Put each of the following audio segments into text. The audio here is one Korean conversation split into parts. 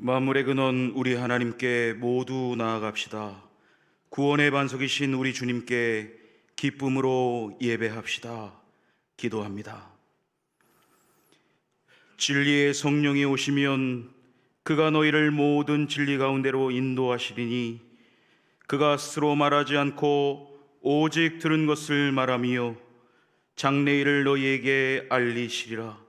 만물의 근원 우리 하나님께 모두 나아갑시다. 구원의 반석이신 우리 주님께 기쁨으로 예배합시다. 기도합니다. 진리의 성령이 오시면 그가 너희를 모든 진리 가운데로 인도하시리니 그가 스스로 말하지 않고 오직 들은 것을 말하며 장래일을 너희에게 알리시리라.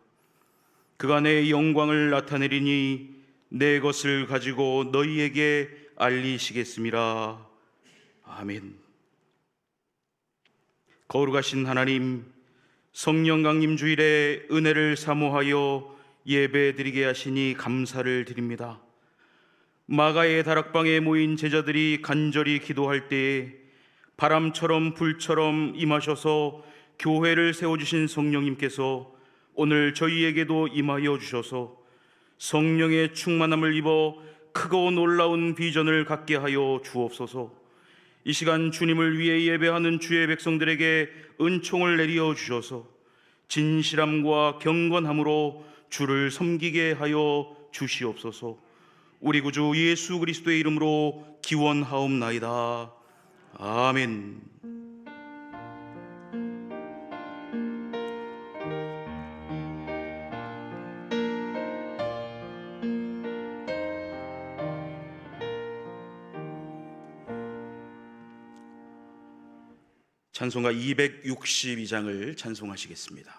그가 내 영광을 나타내리니 내 것을 가지고 너희에게 알리시겠음이라. 아멘. 거룩하신 하나님, 성령 강림 주일에 은혜를 사모하여 예배드리게 하시니 감사를 드립니다. 마가의 다락방에 모인 제자들이 간절히 기도할 때에 바람처럼 불처럼 임하셔서 교회를 세워주신 성령님께서 오늘 저희에게도 임하여 주셔서 성령의 충만함을 입어 크고 놀라운 비전을 갖게 하여 주옵소서. 이 시간 주님을 위해 예배하는 주의 백성들에게 은총을 내려 주셔서 진실함과 경건함으로 주를 섬기게 하여 주시옵소서. 우리 구주 예수 그리스도의 이름으로 기원하옵나이다. 아멘. 찬송가 262장을 찬송하시겠습니다.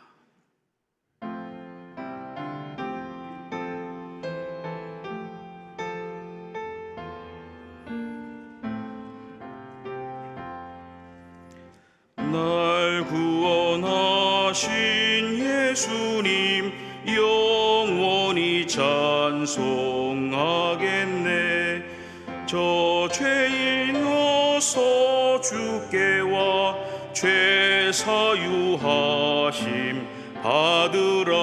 날 구원하신 예수님 영원히 찬송하겠네. 저 죄인 어서 주께 와 죄 사유하심 받으라.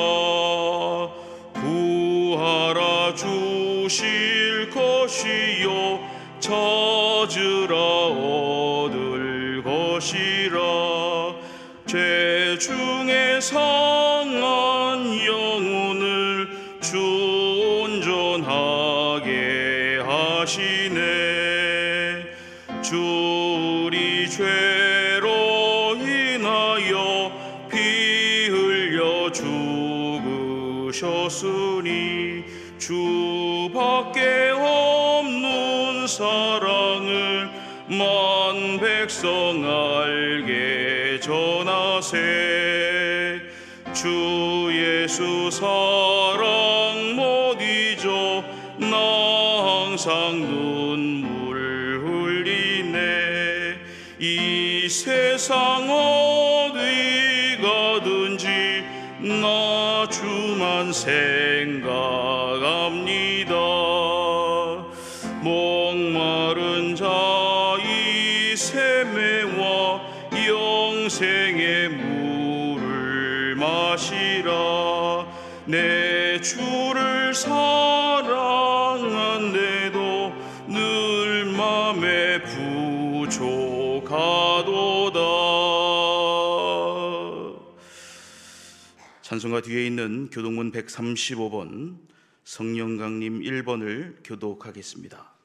구하라 주실 것이요 찾으라 얻을 것이라. 죄 중에 상한 영혼을 주 온전하게 하시네. 주리 죄로 인하여 피 흘려 죽으셨으니 주밖에 없는 사랑을 만 백성 알게 전하세. 주 예수 사랑 못 잊어 나 항상 눈물 흘리네. 이 세상 어디 가든지 나 주만 생각합니다. 목마른 자의 샘에와 영생의 물을 마시라. 내 주를 사랑한데도 늘 맘에 부족하도다. 찬송가 뒤에 있는 교동문 135번 성령강림 1번을 교독하겠습니다.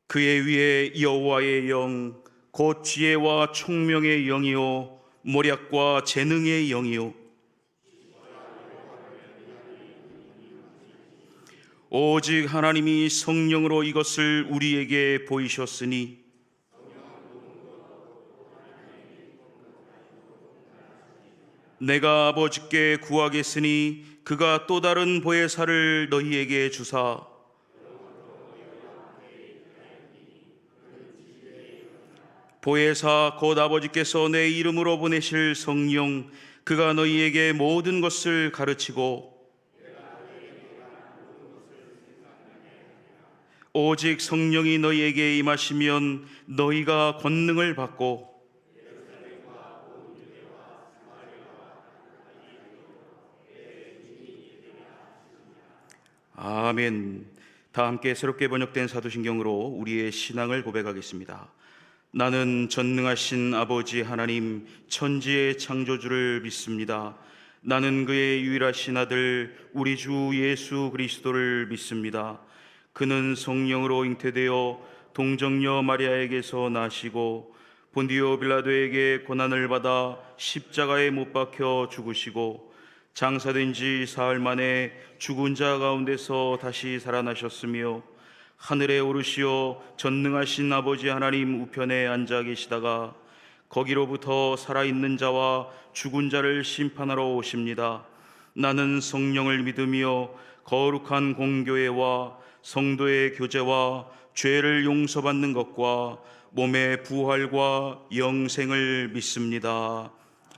그의 위에 여호와의 영 곧 지혜와 총명의 영이요 모략과 재능의 영이요 오직 하나님이 성령으로 이것을 우리에게 보이셨으니 내가 아버지께 구하겠으니 그가 또 다른 보혜사를 너희에게 주사 보혜사 곧 아버지께서 내 이름으로 보내실 성령 그가 너희에게 모든 것을 가르치고 오직 성령이 너희에게 임하시면 너희가 권능을 받고 아멘. 다 함께 새롭게 번역된 사도신경으로 우리의 신앙을 고백하겠습니다. 나는 전능하신 아버지 하나님 천지의 창조주를 믿습니다. 나는 그의 유일하신 아들 우리 주 예수 그리스도를 믿습니다. 그는 성령으로 잉태되어 동정녀 마리아에게서 나시고 본디오 빌라도에게 고난을 받아 십자가에 못 박혀 죽으시고 장사된 지 사흘 만에 죽은 자 가운데서 다시 살아나셨으며 하늘에 오르시어 전능하신 아버지 하나님 우편에 앉아 계시다가 거기로부터 살아있는 자와 죽은 자를 심판하러 오십니다. 나는 성령을 믿으며 거룩한 공교회와 성도의 교제와 죄를 용서받는 것과 몸의 부활과 영생을 믿습니다.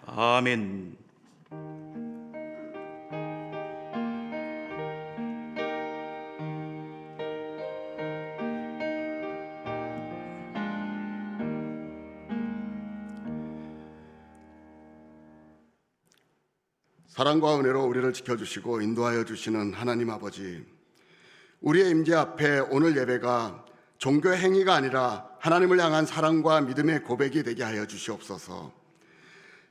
아멘. 사랑과 은혜로 우리를 지켜주시고 인도하여 주시는 하나님 아버지, 우리의 임재 앞에 오늘 예배가 종교 행위가 아니라 하나님을 향한 사랑과 믿음의 고백이 되게 하여 주시옵소서.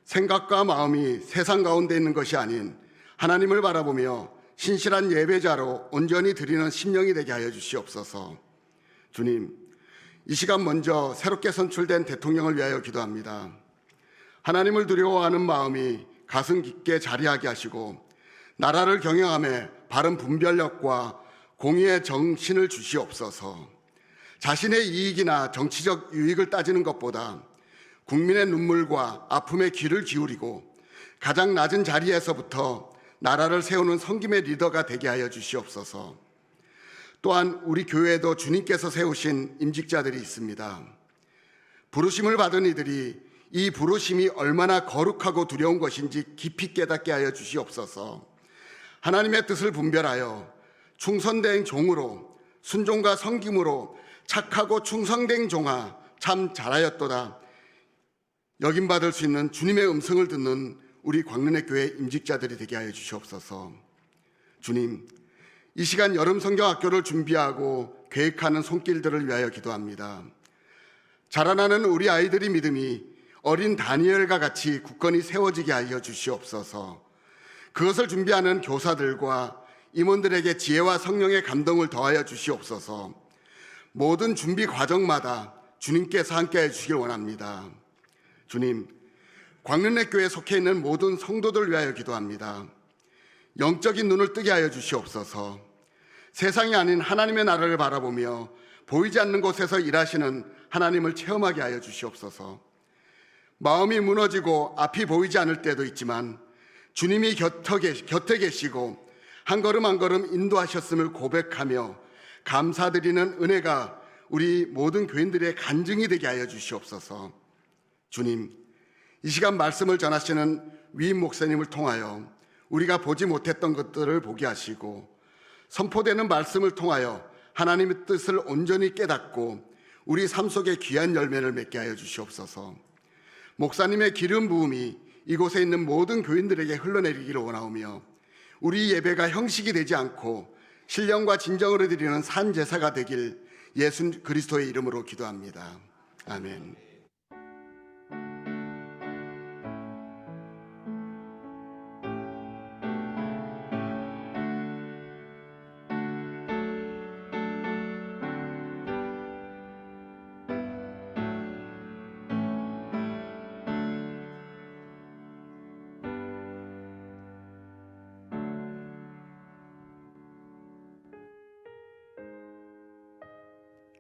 생각과 마음이 세상 가운데 있는 것이 아닌 하나님을 바라보며 신실한 예배자로 온전히 드리는 심령이 되게 하여 주시옵소서. 주님, 이 시간 먼저 새롭게 선출된 대통령을 위하여 기도합니다. 하나님을 두려워하는 마음이 가슴 깊게 자리하게 하시고 나라를 경영함에 바른 분별력과 공의의 정신을 주시옵소서. 자신의 이익이나 정치적 유익을 따지는 것보다 국민의 눈물과 아픔에 귀를 기울이고 가장 낮은 자리에서부터 나라를 세우는 섬김의 리더가 되게 하여 주시옵소서. 또한 우리 교회에도 주님께서 세우신 임직자들이 있습니다. 부르심을 받은 이들이 이 부르심이 얼마나 거룩하고 두려운 것인지 깊이 깨닫게 하여 주시옵소서. 하나님의 뜻을 분별하여 충성된 종으로 순종과 섬김으로 착하고 충성된 종아 참 잘하였도다 여김받을 수 있는 주님의 음성을 듣는 우리 광릉의 교회 임직자들이 되게 하여 주시옵소서. 주님, 이 시간 여름 성경학교를 준비하고 계획하는 손길들을 위하여 기도합니다. 자라나는 우리 아이들의 믿음이 어린 다니엘과 같이 굳건히 세워지게 하여 주시옵소서. 그것을 준비하는 교사들과 임원들에게 지혜와 성령의 감동을 더하여 주시옵소서. 모든 준비 과정마다 주님께서 함께해 주시길 원합니다. 주님, 광릉내교회에 속해 있는 모든 성도들 위하여 기도합니다. 영적인 눈을 뜨게 하여 주시옵소서. 세상이 아닌 하나님의 나라를 바라보며 보이지 않는 곳에서 일하시는 하나님을 체험하게 하여 주시옵소서. 마음이 무너지고 앞이 보이지 않을 때도 있지만 주님이 곁에 계시고 한 걸음 한 걸음 인도하셨음을 고백하며 감사드리는 은혜가 우리 모든 교인들의 간증이 되게 하여 주시옵소서. 주님, 이 시간 말씀을 전하시는 위임 목사님을 통하여 우리가 보지 못했던 것들을 보게 하시고 선포되는 말씀을 통하여 하나님의 뜻을 온전히 깨닫고 우리 삶 속에 귀한 열매를 맺게 하여 주시옵소서. 목사님의 기름 부음이 이곳에 있는 모든 교인들에게 흘러내리기를 원하오며 우리 예배가 형식이 되지 않고 신령과 진정으로 드리는 산 제사가 되길 예수 그리스도의 이름으로 기도합니다. 아멘.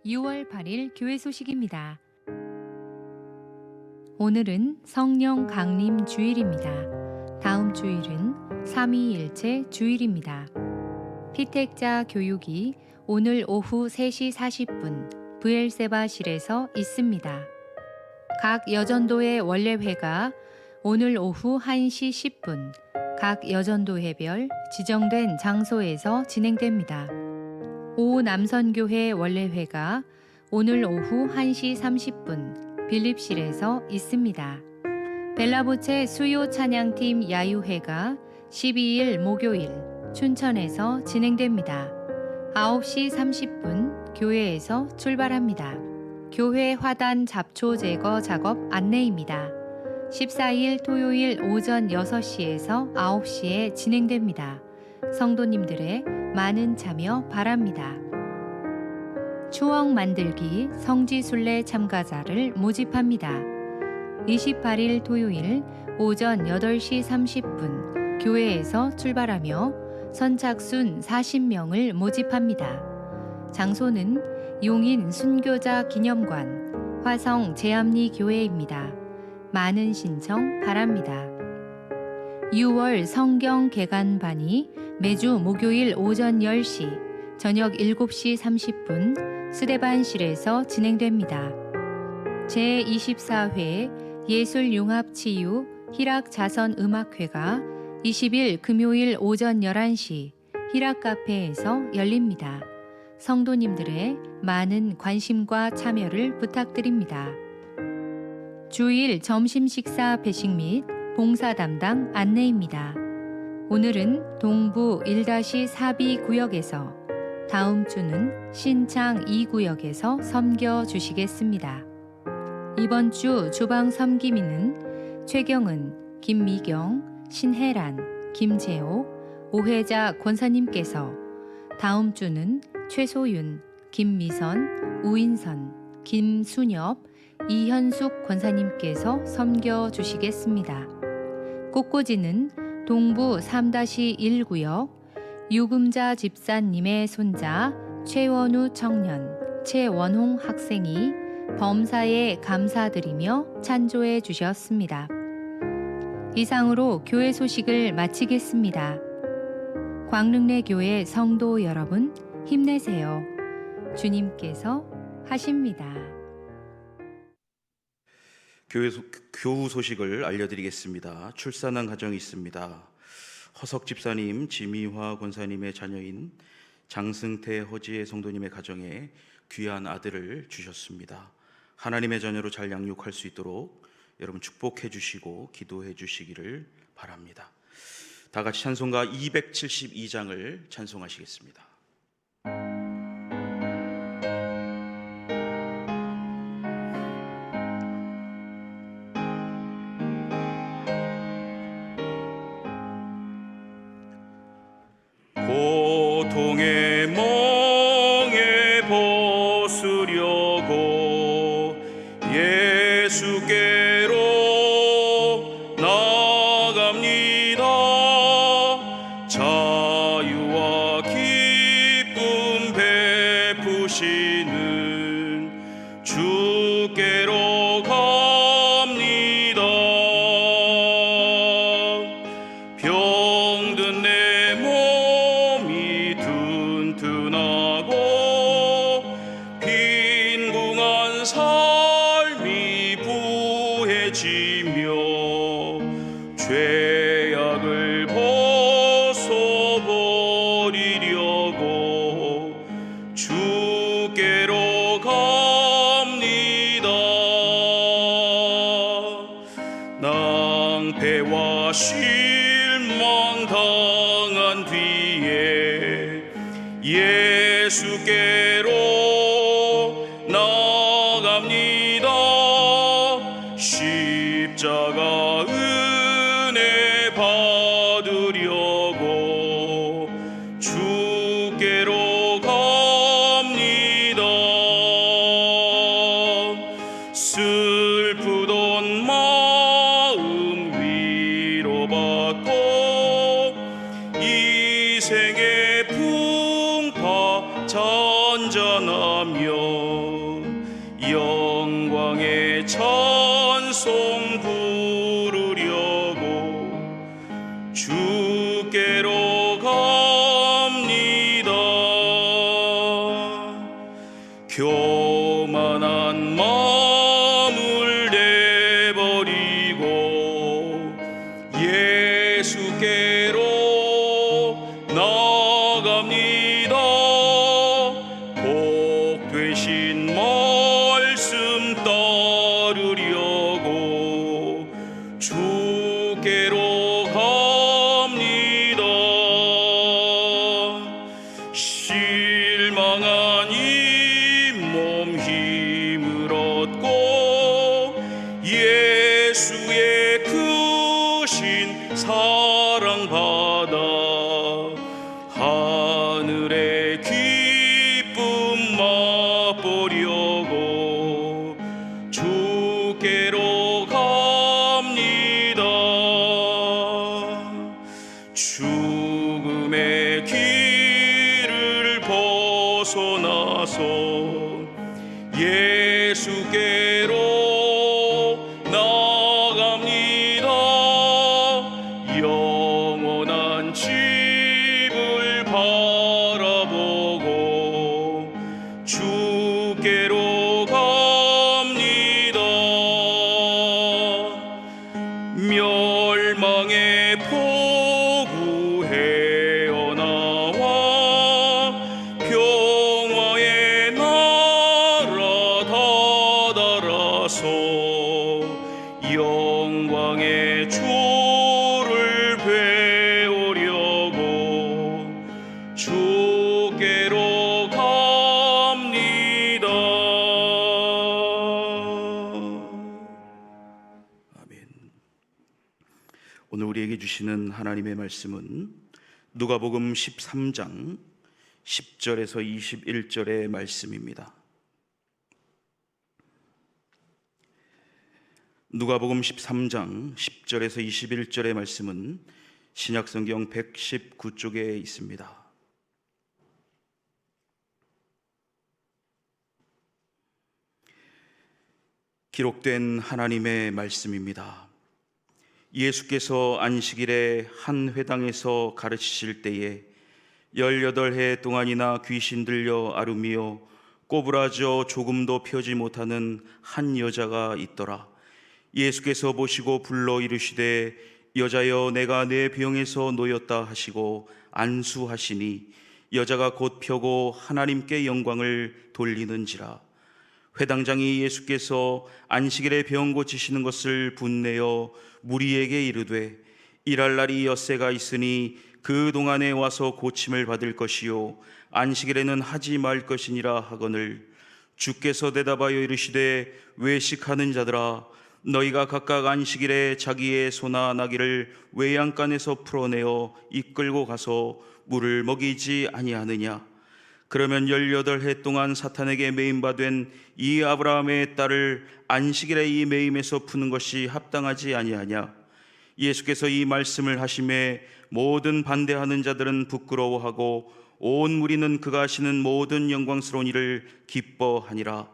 (6월 8일) 교회 소식입니다. 오늘은 성령 강림 주일입니다. 다음 주일은 삼위일체 주일입니다. 피택자 교육이 오늘 오후 3시 40분 브엘세바실에서 있습니다. 각 여전도의 원례회가 오늘 오후 1시 10분 각 여전도회별 지정된 장소에서 진행됩니다. 오 남선교회 원례회가 오늘 오후 1시 30분 빌립실에서 있습니다. 벨라보체 수요 찬양팀 야유회가 12일 목요일 춘천에서 진행됩니다. 9시 30분 교회에서 출발합니다. 교회 화단 잡초 제거 작업 안내입니다. 14일 토요일 오전 6시에서 9시에 진행됩니다. 성도님들의 많은 참여 바랍니다. 추억 만들기 성지순례 참가자를 모집합니다. 28일 토요일 오전 8시 30분 교회에서 출발하며 선착순 40명을 모집합니다. 장소는 용인 순교자 기념관 화성 제암리 교회입니다. 많은 신청 바랍니다. 6월 성경 개관반이 매주 목요일 오전 10시, 저녁 7시 30분 수대반실에서 진행됩니다. 제24회 예술융합치유 희락자선음악회가 20일 금요일 오전 11시 희락카페에서 열립니다. 성도님들의 많은 관심과 참여를 부탁드립니다. 주일 점심 식사 배식 및 봉사 담당 안내입니다. 오늘은 동부 1-4B 구역에서, 다음 주는 신창 2구역에서 섬겨 주시겠습니다. 이번 주 주방 섬김인은 최경은, 김미경, 신혜란, 김재호, 오혜자 권사님께서, 다음 주는 최소윤, 김미선, 우인선, 김순엽, 이현숙 권사님께서 섬겨 주시겠습니다. 꽃꽂이는 동부 3-1구역 유금자 집사님의 손자 최원우 청년, 최원홍 학생이 범사에 감사드리며 찬조해 주셨습니다. 이상으로 교회 소식을 마치겠습니다. 광릉내 교회 성도 여러분, 힘내세요. 주님께서 하십니다. 교우 소식을 알려드리겠습니다. 출산한 가정이 있습니다. 허석 집사님, 지미화 권사님의 자녀인 장승태, 허지혜 성도님의 가정에 귀한 아들을 주셨습니다. 하나님의 자녀로 잘 양육할 수 있도록 여러분 축복해 주시고 기도해 주시기를 바랍니다. 다 같이 찬송가 272장을 찬송하시겠습니다. 고통의 멍에 벗으려고 예수께로 나갑니다. 자유와 기쁨 베푸시는 주께로 갑니다. 병든 내 몸이 튼튼하고 빈궁한 삶이 부해지며 죄악을 벗어버리려고 주께로 갑니다. 낭패와 실망 당한 뒤에 예수께로 나갑니다. 십자가 은혜 받으려고 주께로 갑니다. 슬프던 마음 위로받고 이 생의 풍파 잔잔하며 영광의 찬송 부르려고 주께로 갑니다. 교만한 마음을 내버리고 예수께로 나갑니다. 복 되신 말씀 따르려고 주께로 갑니다. 실망한 이 몸 힘을 배우려고 주께로 갑니다. 죽음의 길을 벗어나서 예수께로 나갑니다. 영원한 집을 바라보고 주께로 갑니다. 멸망의 포구 헤어나와 평화의 나라 다다라서 영광의 주를 배우려고 주께로 갑니다. 아멘. 오늘 우리에게 주시는 하나님의 말씀은 누가복음 13장 10절에서 21절의 말씀입니다. 누가복음 13장 10절에서 21절의 말씀은 신약성경 119쪽에 있습니다. 기록된 하나님의 말씀입니다. 예수께서 안식일에 한 회당에서 가르치실 때에 18해 동안이나 귀신 들려 앓으며 꼬부라져 조금도 펴지 못하는 한 여자가 있더라. 예수께서 보시고 불러 이르시되 여자여 내가 내 병에서 놓였다 하시고 안수하시니 여자가 곧 펴고 하나님께 영광을 돌리는지라. 회당장이 예수께서 안식일에 병 고치시는 것을 분내어 무리에게 이르되 일할 날이 엿새가 있으니 그 동안에 와서 고침을 받을 것이요 안식일에는 하지 말 것이니라 하거늘 주께서 대답하여 이르시되 외식하는 자들아 너희가 각각 안식일에 자기의 소나 나귀를 외양간에서 풀어내어 이끌고 가서 물을 먹이지 아니하느냐. 그러면 18해 동안 사탄에게 매임바 된 이 아브라함의 딸을 안식일에 이 매임에서 푸는 것이 합당하지 아니하냐. 예수께서 이 말씀을 하심에 모든 반대하는 자들은 부끄러워하고 온 무리는 그가 하시는 모든 영광스러운 일을 기뻐하니라.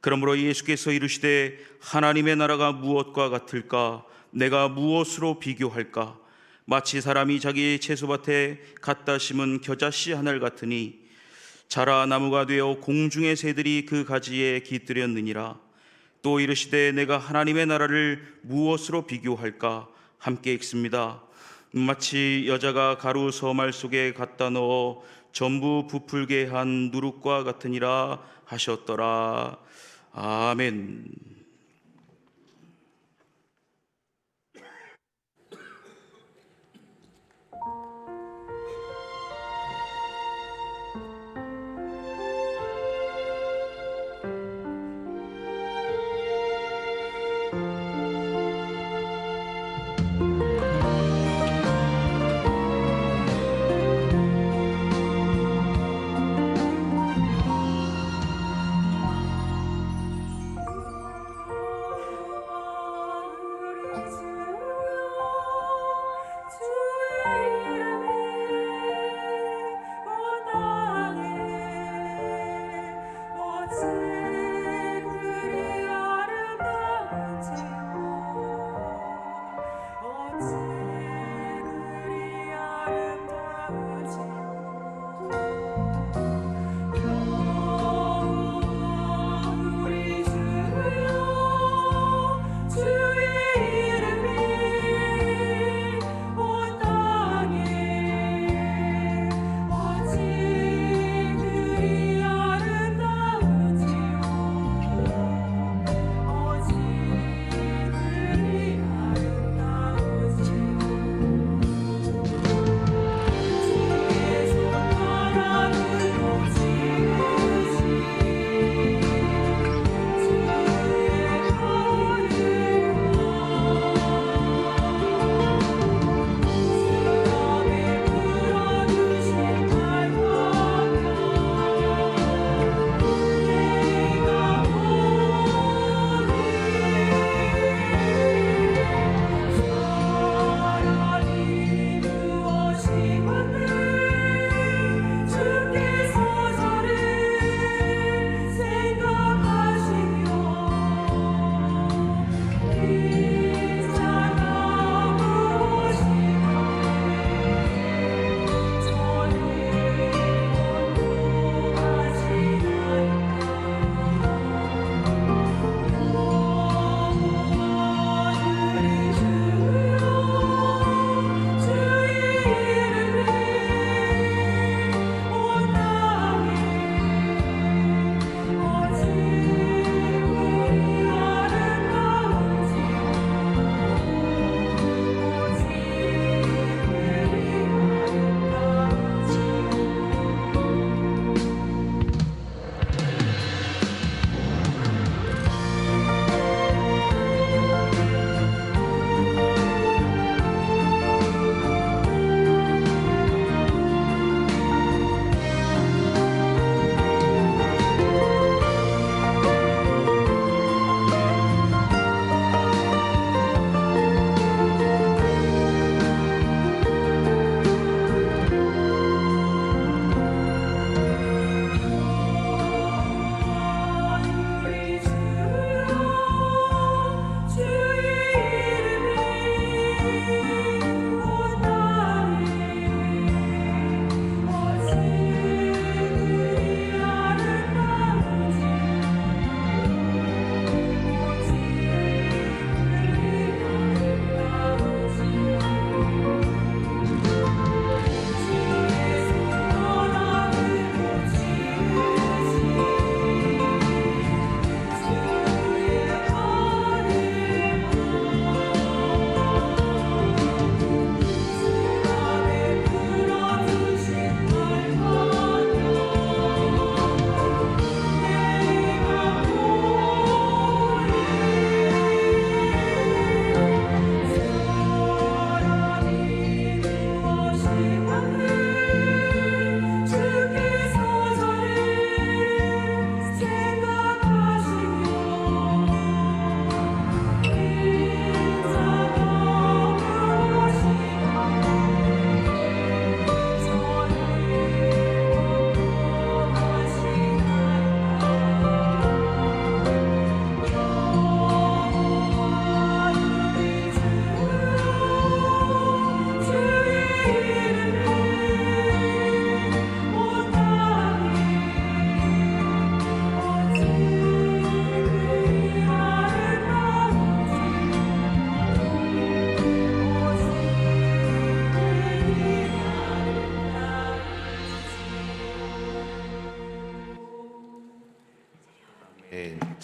그러므로 예수께서 이르시되 하나님의 나라가 무엇과 같을까? 내가 무엇으로 비교할까? 마치 사람이 자기 채소밭에 갖다 심은 겨자씨 하늘 같으니 자라 나무가 되어 공중의 새들이 그 가지에 깃들였느니라. 또 이르시되 내가 하나님의 나라를 무엇으로 비교할까? 함께 읽습니다. 마치 여자가 가루 서말 속에 갖다 넣어 전부 부풀게 한 누룩과 같으니라 하셨더라. 아멘.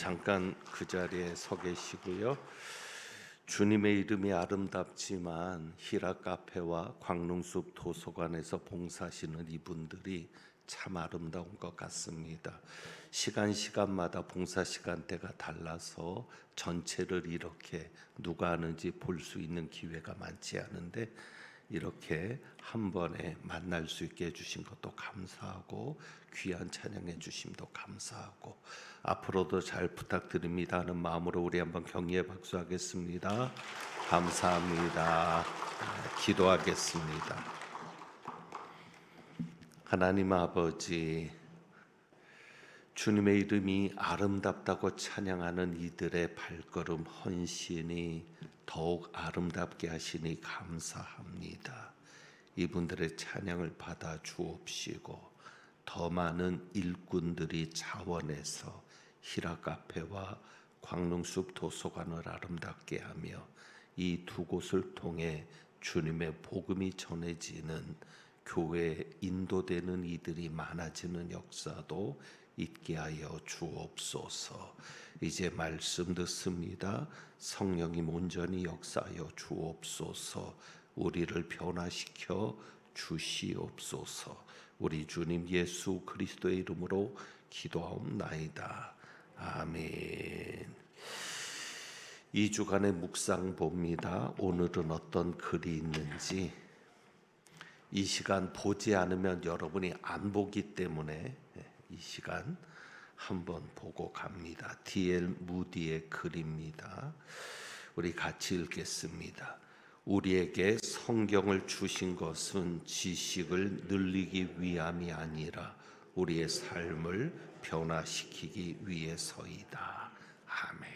잠깐 그 자리에 서 계시고요. 주님의 이름이 아름답지만 히라 카페와 광릉숲 도서관에서 봉사하시는 이분들이 참 아름다운 것 같습니다. 시간마다 봉사 시간대가 달라서 전체를 이렇게 누가 하는지 볼 수 있는 기회가 많지 않은데 이렇게 한 번에 만날 수 있게 해주신 것도 감사하고 귀한 찬양해 주심도 감사하고 앞으로도 잘 부탁드립니다 하는 마음으로 우리 한번 격려의 박수하겠습니다. 감사합니다. 기도하겠습니다. 하나님 아버지, 주님의 이름이 아름답다고 찬양하는 이들의 발걸음 헌신이 더욱 아름답게 하시니 감사합니다. 이분들의 찬양을 받아 주옵시고 더 많은 일꾼들이 자원해서 히라 카페와 광릉숲 도서관을 아름답게 하며 이 두 곳을 통해 주님의 복음이 전해지는 교회에 인도되는 이들이 많아지는 역사도 있게 하여 주옵소서. 이제 말씀 듣습니다. 성령님 온전히 역사하여 주옵소서. 우리를 변화시켜 주시옵소서. 우리 주님 예수 그리스도의 이름으로 기도하옵나이다. 아멘. 2주간의 묵상 봅니다. 오늘은 어떤 글이 있는지 이 시간 보지 않으면 여러분이 안 보기 때문에 이 시간 한번 보고 갑니다. D.L. 무디의 글입니다. 우리 같이 읽겠습니다. 우리에게 성경을 주신 것은 지식을 늘리기 위함이 아니라 우리의 삶을 변화시키기 위해서이다. 아멘.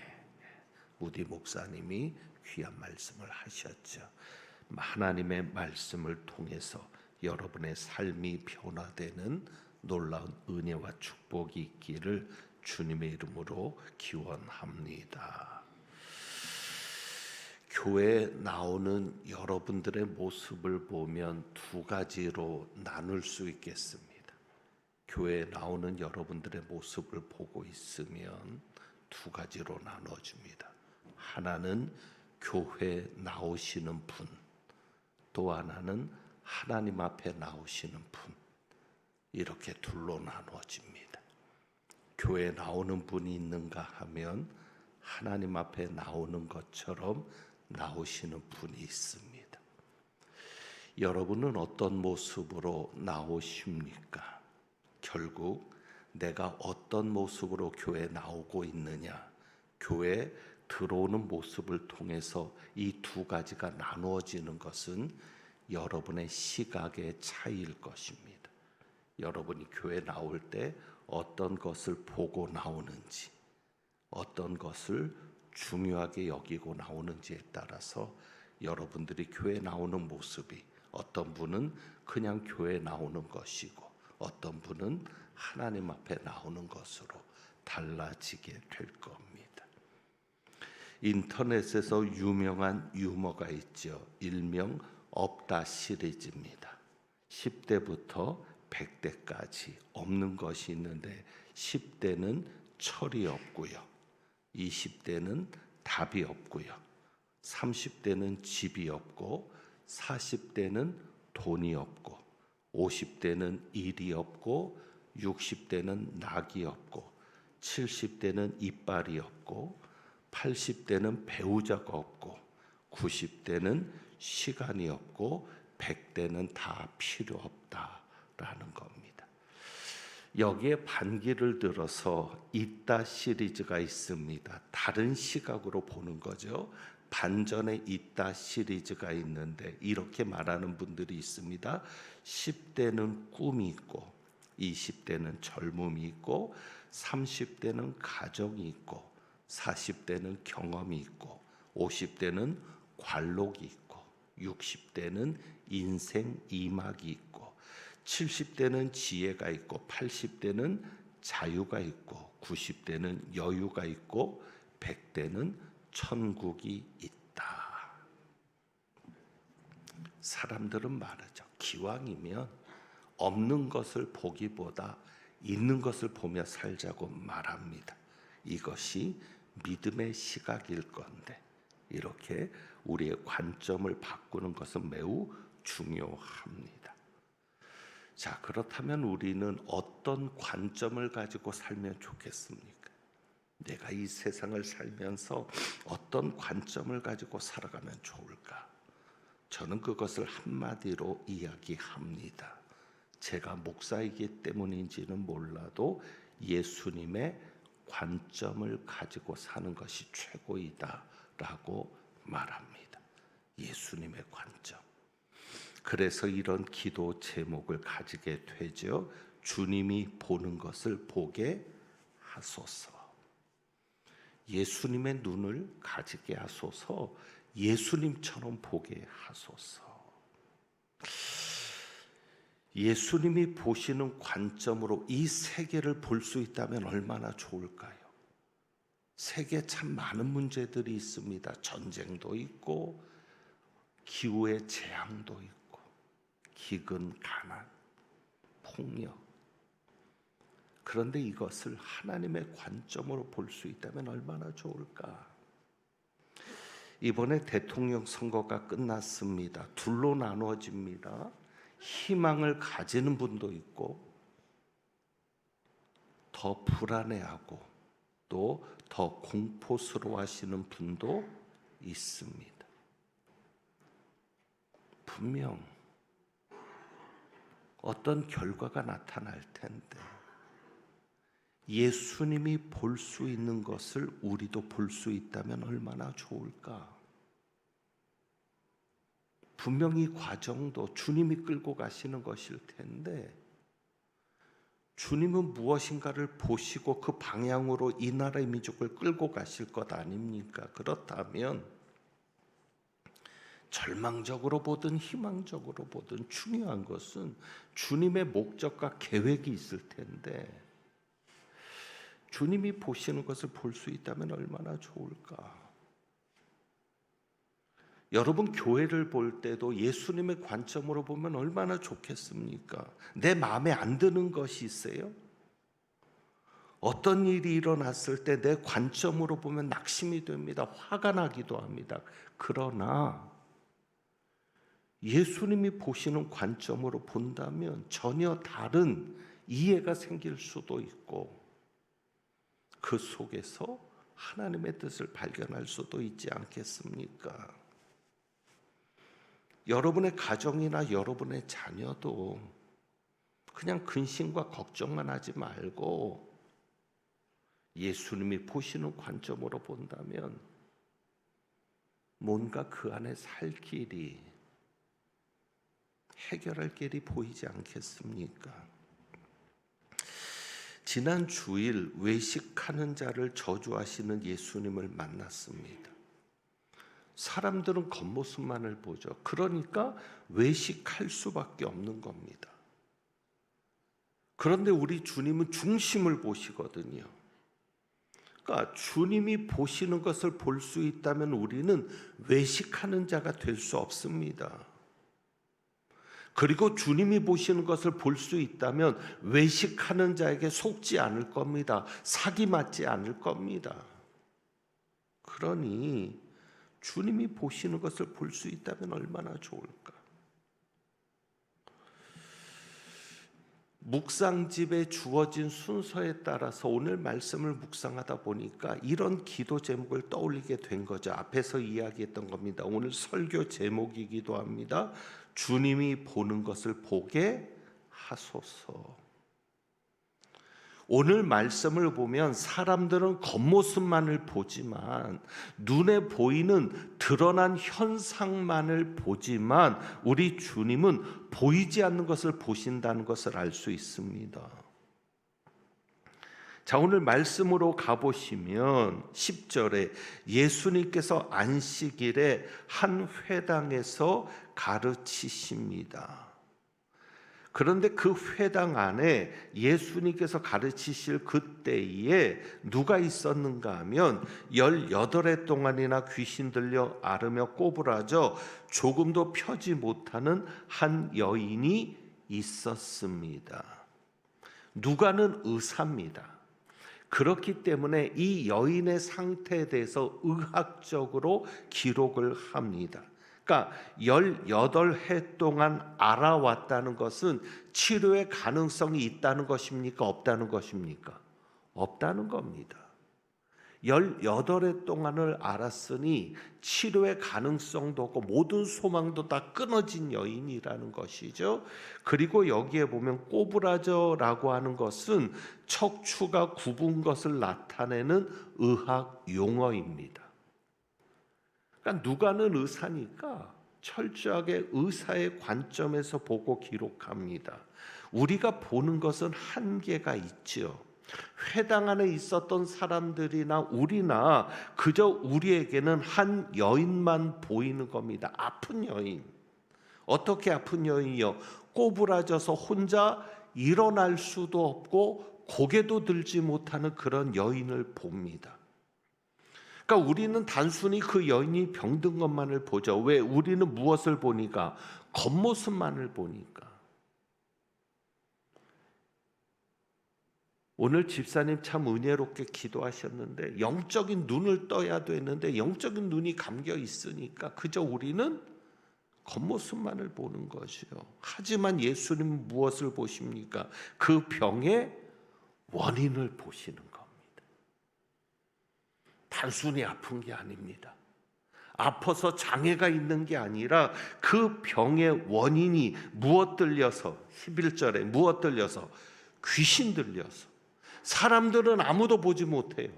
무디 목사님이 귀한 말씀을 하셨죠. 하나님의 말씀을 통해서 여러분의 삶이 변화되는 놀라운 은혜와 축복이 있기를 주님의 이름으로 기원합니다. 교회에 나오는 여러분들의 모습을 보면 두 가지로 나눌 수 있겠습니다. 교회에 나오는 여러분들의 모습을 보고 있으면 두 가지로 나눠집니다. 하나는 교회에 나오시는 분, 또 하나는 하나님 앞에 나오시는 분, 이렇게 둘로 나누어집니다. 교회에 나오는 분이 있는가 하면 하나님 앞에 나오는 것처럼 나오시는 분이 있습니다. 여러분은 어떤 모습으로 나오십니까? 결국 내가 어떤 모습으로 교회에 나오고 있느냐, 교회에 들어오는 모습을 통해서 이 두 가지가 나누어지는 것은 여러분의 시각의 차이일 것입니다. 여러분이 교회 나올 때 어떤 것을 보고 나오는지, 어떤 것을 중요하게 여기고 나오는지에 따라서 여러분들이 교회 나오는 모습이, 어떤 분은 그냥 교회 나오는 것이고 어떤 분은 하나님 앞에 나오는 것으로 달라지게 될 겁니다. 인터넷에서 유명한 유머가 있죠. 일명 없다 시리즈입니다. 10대부터 100대까지 없는 것이 있는데 10대는 철이 없고요, 20대는 답이 없고요, 30대는 집이 없고, 40대는 돈이 없고, 50대는 일이 없고, 60대는 낙이 없고, 70대는 이빨이 없고, 80대는 배우자가 없고, 90대는 시간이 없고, 100대는 다 필요 없다라는 겁니다. 여기에 반기를 들어서 있다 시리즈가 있습니다. 다른 시각으로 보는 거죠. 반전에 있다 시리즈가 있는데 이렇게 말하는 분들이 있습니다. 10대는 꿈이 있고, 20대는 젊음이 있고, 30대는 가정이 있고, 40대는 경험이 있고, 50대는 관록이 있고, 60대는 인생 이막이 있고, 70대는 지혜가 있고, 80대는 자유가 있고, 90대는 여유가 있고, 100대는 천국이 있다. 사람들은 말하죠. 기왕이면 없는 것을 보기보다 있는 것을 보며 살자고 말합니다. 이것이 믿음의 시각일 건데 이렇게 우리의 관점을 바꾸는 것은 매우 중요합니다. 자, 그렇다면 우리는 어떤 관점을 가지고 살면 좋겠습니까? 내가 이 세상을 살면서 어떤 관점을 가지고 살아가면 좋을까? 저는 그것을 한마디로 이야기합니다. 제가 목사이기 때문인지는 몰라도 예수님의 관점을 가지고 사는 것이 최고이다라고 말합니다. 예수님의 관점. 그래서 이런 기도 제목을 가지게 되죠. 주님이 보는 것을 보게 하소서. 예수님의 눈을 가지게 하소서. 예수님처럼 보게 하소서. 예수님이 보시는 관점으로 이 세계를 볼 수 있다면 얼마나 좋을까요? 세계에 참 많은 문제들이 있습니다. 전쟁도 있고 기후의 재앙도 있고 기근, 가난, 폭력. 그런데 이것을 하나님의 관점으로 볼 수 있다면 얼마나 좋을까? 이번에 대통령 선거가 끝났습니다. 둘로 나눠집니다. 희망을 가지는 분도 있고 더 불안해하고 또 더 공포스러워하시는 분도 있습니다. 분명 어떤 결과가 나타날 텐데 예수님이 볼 수 있는 것을 우리도 볼 수 있다면 얼마나 좋을까? 분명히 과정도 주님이 끌고 가시는 것일 텐데 주님은 무엇인가를 보시고 그 방향으로 이 나라의 민족을 끌고 가실 것 아닙니까? 그렇다면 절망적으로 보든 희망적으로 보든 중요한 것은 주님의 목적과 계획이 있을 텐데 주님이 보시는 것을 볼 수 있다면 얼마나 좋을까? 여러분 교회를 볼 때도 예수님의 관점으로 보면 얼마나 좋겠습니까? 내 마음에 안 드는 것이 있어요? 어떤 일이 일어났을 때 내 관점으로 보면 낙심이 됩니다. 화가 나기도 합니다. 그러나 예수님이 보시는 관점으로 본다면 전혀 다른 이해가 생길 수도 있고 그 속에서 하나님의 뜻을 발견할 수도 있지 않겠습니까? 여러분의 가정이나 여러분의 자녀도 그냥 근심과 걱정만 하지 말고 예수님이 보시는 관점으로 본다면 뭔가 그 안에 살 길이 해결할 길이 보이지 않겠습니까? 지난 주일 외식하는 자를 저주하시는 예수님을 만났습니다. 사람들은 겉모습만을 보죠. 그러니까 외식할 수밖에 없는 겁니다. 그런데 우리 주님은 중심을 보시거든요. 그러니까 주님이 보시는 것을 볼 수 있다면 우리는 외식하는 자가 될 수 없습니다. 그리고 주님이 보시는 것을 볼 수 있다면 외식하는 자에게 속지 않을 겁니다. 사기 맞지 않을 겁니다. 그러니 주님이 보시는 것을 볼 수 있다면 얼마나 좋을까? 묵상집에 주어진 순서에 따라서 오늘 말씀을 묵상하다 보니까 이런 기도 제목을 떠올리게 된 거죠. 앞에서 이야기했던 겁니다. 오늘 설교 제목이기도 합니다. 주님이 보는 것을 보게 하소서. 오늘 말씀을 보면 사람들은 겉모습만을 보지만 눈에 보이는 드러난 현상만을 보지만 우리 주님은 보이지 않는 것을 보신다는 것을 알 수 있습니다. 자, 오늘 말씀으로 가보시면 10절에 예수님께서 안식일에 한 회당에서 가르치십니다. 그런데 그 회당 안에 예수님께서 가르치실 그때에 누가 있었는가 하면 18해 동안이나 귀신 들려 앓으며 꼬부라져 조금도 펴지 못하는 한 여인이 있었습니다. 누가는 의사입니다. 그렇기 때문에 이 여인의 상태에 대해서 의학적으로 기록을 합니다. 그러니까 18해 동안 알아왔다는 것은 치료의 가능성이 있다는 것입니까? 없다는 것입니까? 없다는 겁니다. 18해 동안을 알았으니 치료의 가능성도 없고 모든 소망도 다 끊어진 여인이라는 것이죠. 그리고 여기에 보면 꼬부라져라고 하는 것은 척추가 굽은 것을 나타내는 의학 용어입니다. 그러니까 누가는 의사니까 철저하게 의사의 관점에서 보고 기록합니다. 우리가 보는 것은 한계가 있죠. 회당 안에 있었던 사람들이나 우리나 그저 우리에게는 한 여인만 보이는 겁니다. 아픈 여인. 어떻게 아픈 여인이요? 꼬부라져서 혼자 일어날 수도 없고 고개도 들지 못하는 그런 여인을 봅니다. 그러니까 우리는 단순히 그 여인이 병든 것만을 보죠. 왜? 우리는 무엇을 보니까? 겉모습만을 보니까. 오늘 집사님 참 은혜롭게 기도하셨는데 영적인 눈을 떠야 되는데 영적인 눈이 감겨 있으니까 그저 우리는 겉모습만을 보는 것이요. 하지만 예수님은 무엇을 보십니까? 그 병의 원인을 보시는 겁니다. 단순히 아픈 게 아닙니다. 아파서 장애가 있는 게 아니라 그 병의 원인이 무엇 들려서 11절에 무엇 들려서 귀신 들려서 사람들은 아무도 보지 못해요.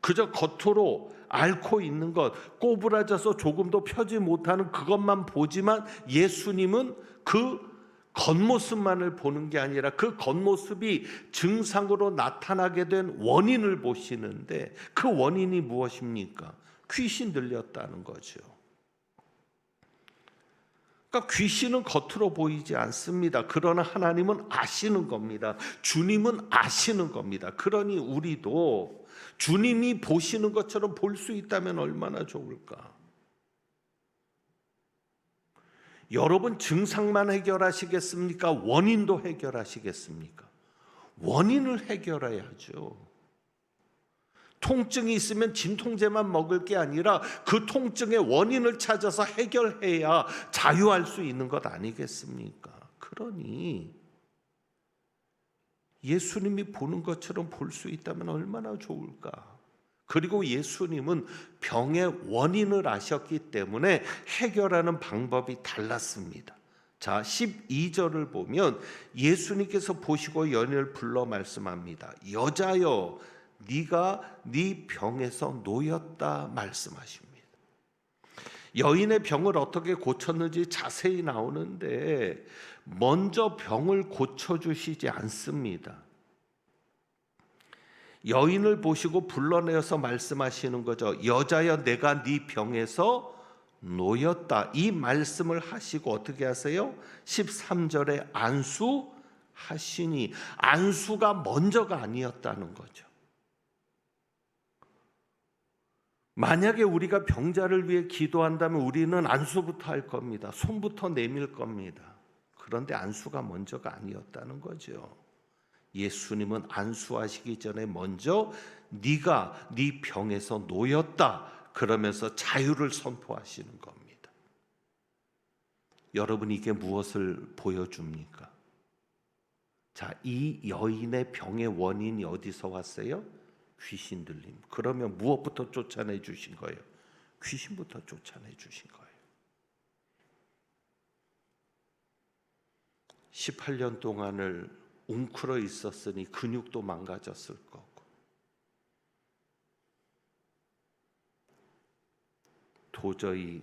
그저 겉으로 앓고 있는 것, 꼬부라져서 조금도 펴지 못하는 그것만 보지만 예수님은 그 겉모습만을 보는 게 아니라 그 겉모습이 증상으로 나타나게 된 원인을 보시는데 그 원인이 무엇입니까? 귀신 들렸다는 거죠. 그러니까 귀신은 겉으로 보이지 않습니다. 그러나 하나님은 아시는 겁니다. 주님은 아시는 겁니다. 그러니 우리도 주님이 보시는 것처럼 볼 수 있다면 얼마나 좋을까? 여러분 증상만 해결하시겠습니까? 원인도 해결하시겠습니까? 원인을 해결해야죠. 통증이 있으면 진통제만 먹을 게 아니라 그 통증의 원인을 찾아서 해결해야 자유할 수 있는 것 아니겠습니까? 그러니 예수님이 보는 것처럼 볼 수 있다면 얼마나 좋을까? 그리고 예수님은 병의 원인을 아셨기 때문에 해결하는 방법이 달랐습니다. 자, 12절을 보면 예수님께서 보시고 여인을 불러 말씀합니다. 여자여, 네가 네 병에서 놓였다 말씀하십니다. 여인의 병을 어떻게 고쳤는지 자세히 나오는데 먼저 병을 고쳐주시지 않습니다. 여인을 보시고 불러내어서 말씀하시는 거죠. 여자여, 내가 네 병에서 놓였다. 이 말씀을 하시고 어떻게 하세요? 13절에 안수하시니, 안수가 먼저가 아니었다는 거죠. 만약에 우리가 병자를 위해 기도한다면 우리는 안수부터 할 겁니다. 손부터 내밀 겁니다. 그런데 안수가 먼저가 아니었다는 거죠. 예수님은 안수하시기 전에 먼저 네가 네 병에서 놓였다 그러면서 자유를 선포하시는 겁니다. 여러분, 이게 무엇을 보여줍니까? 자, 이 여인의 병의 원인이 어디서 왔어요? 귀신 들림. 그러면 무엇부터 쫓아내 주신 거예요? 귀신부터 쫓아내 주신 거예요. 18년 동안을 웅크러 있었으니 근육도 망가졌을 거고 도저히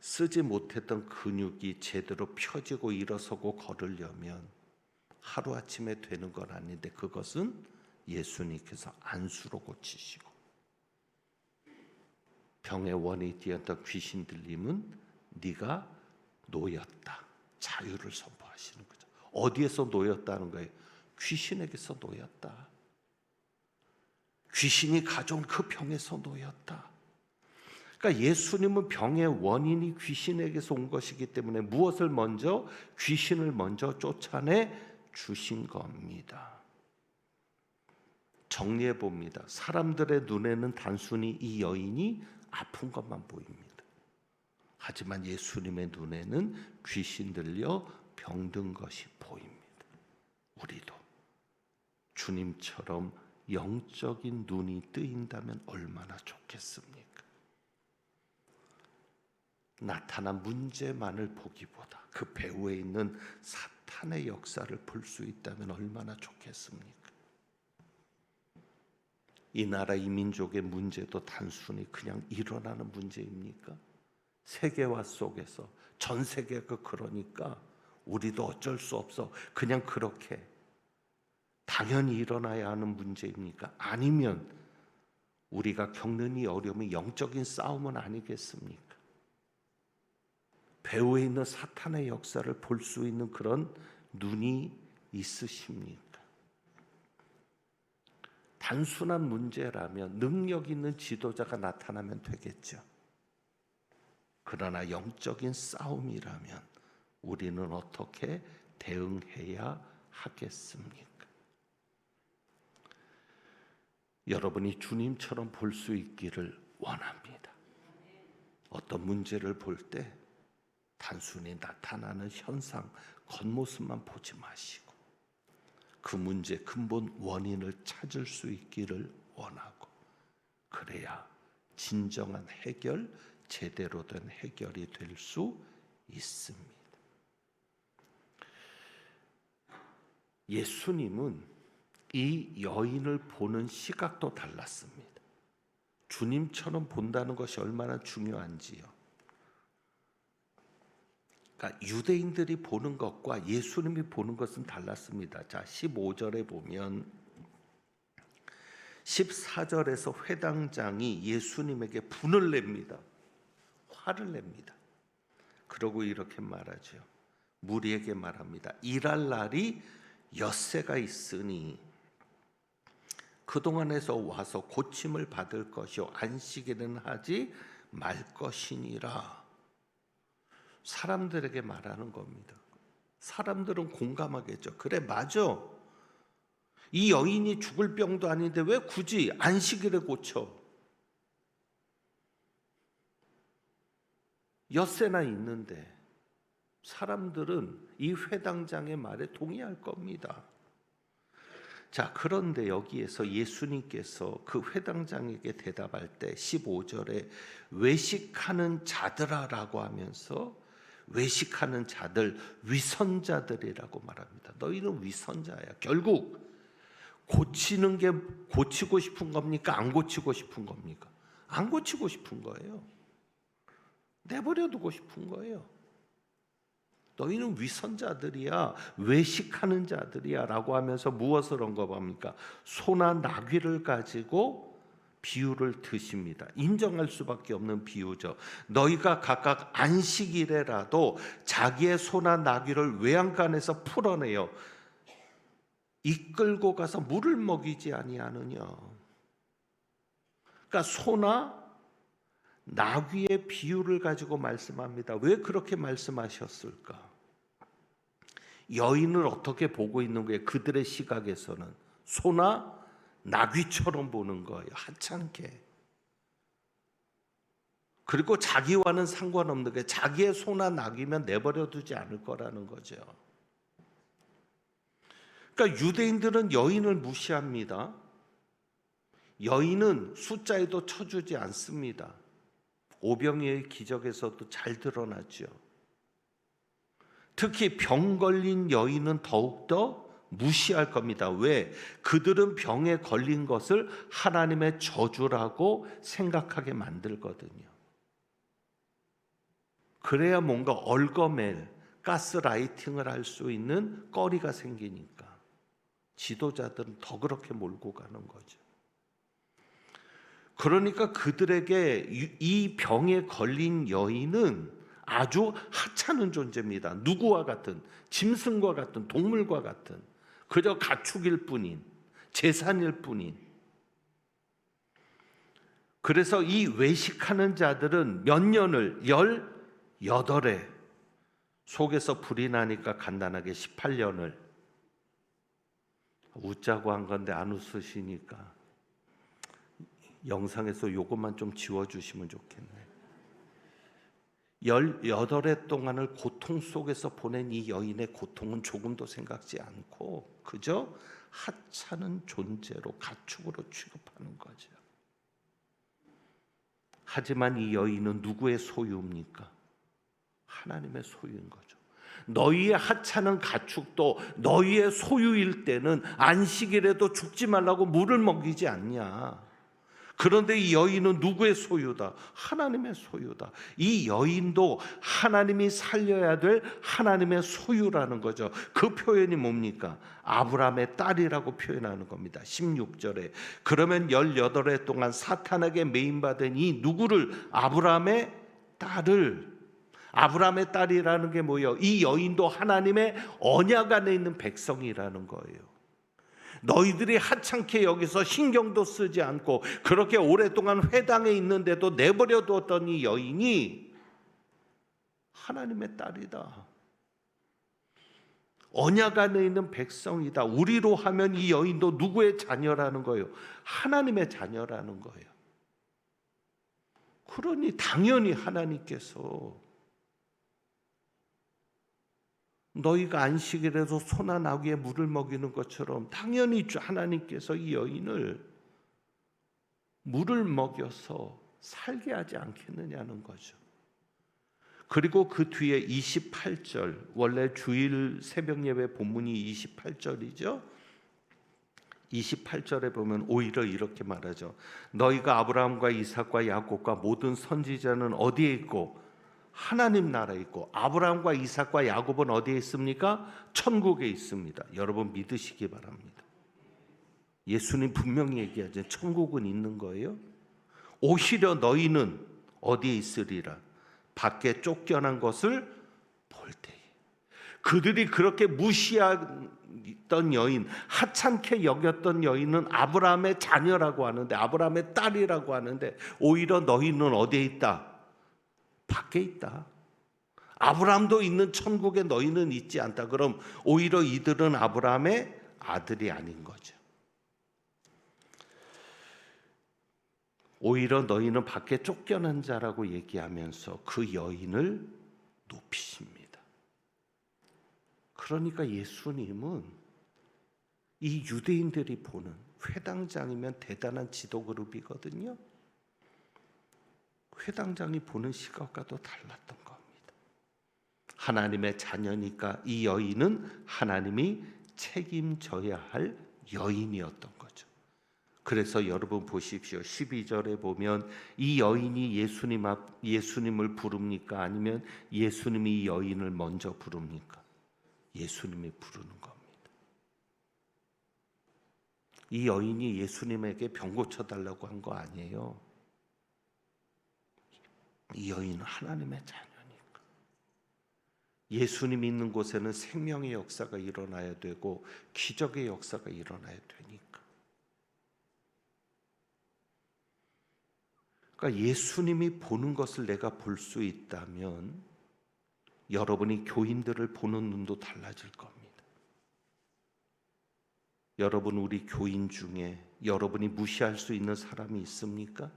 쓰지 못했던 근육이 제대로 펴지고 일어서고 걸으려면 하루아침에 되는 건 아닌데 그것은 예수님께서 안수로 고치시고 병의 원인이 되었던 귀신 들림은 네가 놓였다. 자유를 선포하시는 거죠. 어디에서 놓였다는 거예요? 귀신에게서 놓였다. 귀신이 가져온 그 병에서 놓였다. 그러니까 예수님은 병의 원인이 귀신에게서 온 것이기 때문에 무엇을 먼저? 귀신을 먼저 쫓아내 주신 겁니다. 정리해 봅니다. 사람들의 눈에는 단순히 이 여인이 아픈 것만 보입니다. 하지만 예수님의 눈에는 귀신 들려 병든 것이 보입니다. 우리도 주님처럼 영적인 눈이 뜨인다면 얼마나 좋겠습니까? 나타난 문제만을 보기보다 그 배후에 있는 사탄의 역사를 볼 수 있다면 얼마나 좋겠습니까? 이 나라 이 민족의 문제도 단순히 그냥 일어나는 문제입니까? 세계화 속에서 전 세계가 그러니까 우리도 어쩔 수 없어 그냥 그렇게 당연히 일어나야 하는 문제입니까? 아니면 우리가 겪는 이 어려움이 영적인 싸움은 아니겠습니까? 배후에 있는 사탄의 역사를 볼 수 있는 그런 눈이 있으십니까? 단순한 문제라면 능력 있는 지도자가 나타나면 되겠죠. 그러나 영적인 싸움이라면 우리는 어떻게 대응해야 하겠습니까? 여러분이 주님처럼 볼 수 있기를 원합니다. 어떤 문제를 볼 때 단순히 나타나는 현상, 겉모습만 보지 마시고 그 문제 근본 원인을 찾을 수 있기를 원하고, 그래야 진정한 해결, 제대로 된 해결이 될 수 있습니다. 예수님은 이 여인을 보는 시각도 달랐습니다. 주님처럼 본다는 것이 얼마나 중요한지요. 그러니까 유대인들이 보는 것과 예수님이 보는 것은 달랐습니다. 자, 15절에 보면 14절에서 회당장이 예수님에게 분을 냅니다. 화를 냅니다. 그러고 이렇게 말하죠. 무리에게 말합니다. 일할 날이 엿새가 있으니 그동안에서 와서 고침을 받을 것이요 안식일은 하지 말 것이니라. 사람들에게 말하는 겁니다. 사람들은 공감하겠죠. 그래, 맞아. 이 여인이 죽을 병도 아닌데 왜 굳이 안식일에 고쳐? 엿새나 있는데. 사람들은 이 회당장의 말에 동의할 겁니다. 자, 그런데 여기에서 예수님께서 그 회당장에게 대답할 때 15절에 외식하는 자들아라고 하면서 외식하는 자들, 위선자들이라고 말합니다. 너희는 위선자야. 결국 고치는 게 고치고 싶은 겁니까? 안 고치고 싶은 겁니까? 안 고치고 싶은 거예요. 내버려 두고 싶은 거예요. 너희는 위선자들이야, 외식하는 자들이야 라고 하면서 무엇을 언급합니까? 소나 나귀를 가지고 비유를 드십니다. 인정할 수밖에 없는 비유죠. 너희가 각각 안식일에라도 자기의 소나 나귀를 외양간에서 풀어내어 이끌고 가서 물을 먹이지 아니하느냐. 그러니까 소나 나귀의 비유를 가지고 말씀합니다. 왜 그렇게 말씀하셨을까? 여인을 어떻게 보고 있는 거예요? 그들의 시각에서는 소나 나귀처럼 보는 거예요. 하찮게. 그리고 자기와는 상관없는 게 자기의 소나 나귀면 내버려 두지 않을 거라는 거죠. 그러니까 유대인들은 여인을 무시합니다. 여인은 숫자에도 쳐주지 않습니다. 오병이어의 기적에서도 잘 드러났죠. 특히 병 걸린 여인은 더욱더 무시할 겁니다. 왜? 그들은 병에 걸린 것을 하나님의 저주라고 생각하게 만들거든요. 그래야 뭔가 얽어맬 가스라이팅을 할 수 있는 거리가 생기니까 지도자들은 더 그렇게 몰고 가는 거죠. 그러니까 그들에게 이 병에 걸린 여인은 아주 하찮은 존재입니다. 누구와 같은, 짐승과 같은, 동물과 같은, 그저 가축일 뿐인, 재산일 뿐인. 그래서 이 외식하는 자들은 몇 년을 18해, 속에서 불이 나니까 간단하게 18년을, 웃자고 한 건데 안 웃으시니까 영상에서 요것만 좀 지워주시면 좋겠네. 18해 동안을 고통 속에서 보낸 이 여인의 고통은 조금도 생각지 않고 그저 하찮은 존재로 가축으로 취급하는 거죠. 하지만 이 여인은 누구의 소유입니까? 하나님의 소유인 거죠. 너희의 하찮은 가축도 너희의 소유일 때는 안식일에도 죽지 말라고 물을 먹이지 않냐. 그런데 이 여인은 누구의 소유다? 하나님의 소유다. 이 여인도 하나님이 살려야 될 하나님의 소유라는 거죠. 그 표현이 뭡니까? 아브라함의 딸이라고 표현하는 겁니다. 16절에 그러면 18해 동안 사탄에게 매인받은 이 누구를? 아브라함의 딸을. 아브라함의 딸이라는 게 뭐예요? 이 여인도 하나님의 언약 안에 있는 백성이라는 거예요. 너희들이 하찮게 여기서 신경도 쓰지 않고 그렇게 오랫동안 회당에 있는데도 내버려 두었던 이 여인이 하나님의 딸이다. 언약 안에 있는 백성이다. 우리로 하면 이 여인도 누구의 자녀라는 거예요? 하나님의 자녀라는 거예요. 그러니 당연히 하나님께서 너희가 안식일에도 소나 나귀에 물을 먹이는 것처럼 당연히 하나님께서 이 여인을 물을 먹여서 살게 하지 않겠느냐는 거죠. 그리고 그 뒤에 28절, 원래 주일 새벽 예배 본문이 28절이죠. 28절에 보면 오히려 이렇게 말하죠. 너희가 아브라함과 이삭과 야곱과 모든 선지자는 어디에 있고? 하나님 나라에 있고. 아브라함과 이삭과 야곱은 어디에 있습니까? 천국에 있습니다. 여러분 믿으시기 바랍니다. 예수님 분명히 얘기하죠. 천국은 있는 거예요. 오히려 너희는 어디에 있으리라? 밖에 쫓겨난 것을 볼 때에. 그들이 그렇게 무시했던 여인, 하찮게 여겼던 여인은 아브라함의 자녀라고 하는데, 아브라함의 딸이라고 하는데, 오히려 너희는 어디에 있다? 밖에 있다. 아브라함도 있는 천국에 너희는 있지 않다. 그럼 오히려 이들은 아브라함의 아들이 아닌 거죠. 오히려 너희는 밖에 쫓겨난 자라고 얘기하면서 그 여인을 높이십니다. 그러니까 예수님은 이 유대인들이 보는, 회당장이면 대단한 지도 그룹이거든요. 회당장이 보는 시각과도 달랐던 겁니다. 하나님의 자녀니까 이 여인은 하나님이 책임져야 할 여인이었던 거죠. 그래서 여러분 보십시오. 12절에 보면 이 여인이 예수님을 부릅니까? 아니면 예수님이 이 여인을 먼저 부릅니까? 예수님이 부르는 겁니다. 이 여인이 예수님에게 병 고쳐달라고 한 거 아니에요. 이 여인은 하나님의 자녀니까. 예수님이 있는 곳에는 생명의 역사가 일어나야 되고 기적의 역사가 일어나야 되니까. 그러니까 예수님이 보는 것을 내가 볼 수 있다면 여러분이 교인들을 보는 눈도 달라질 겁니다. 여러분, 우리 교인 중에 여러분이 무시할 수 있는 사람이 있습니까?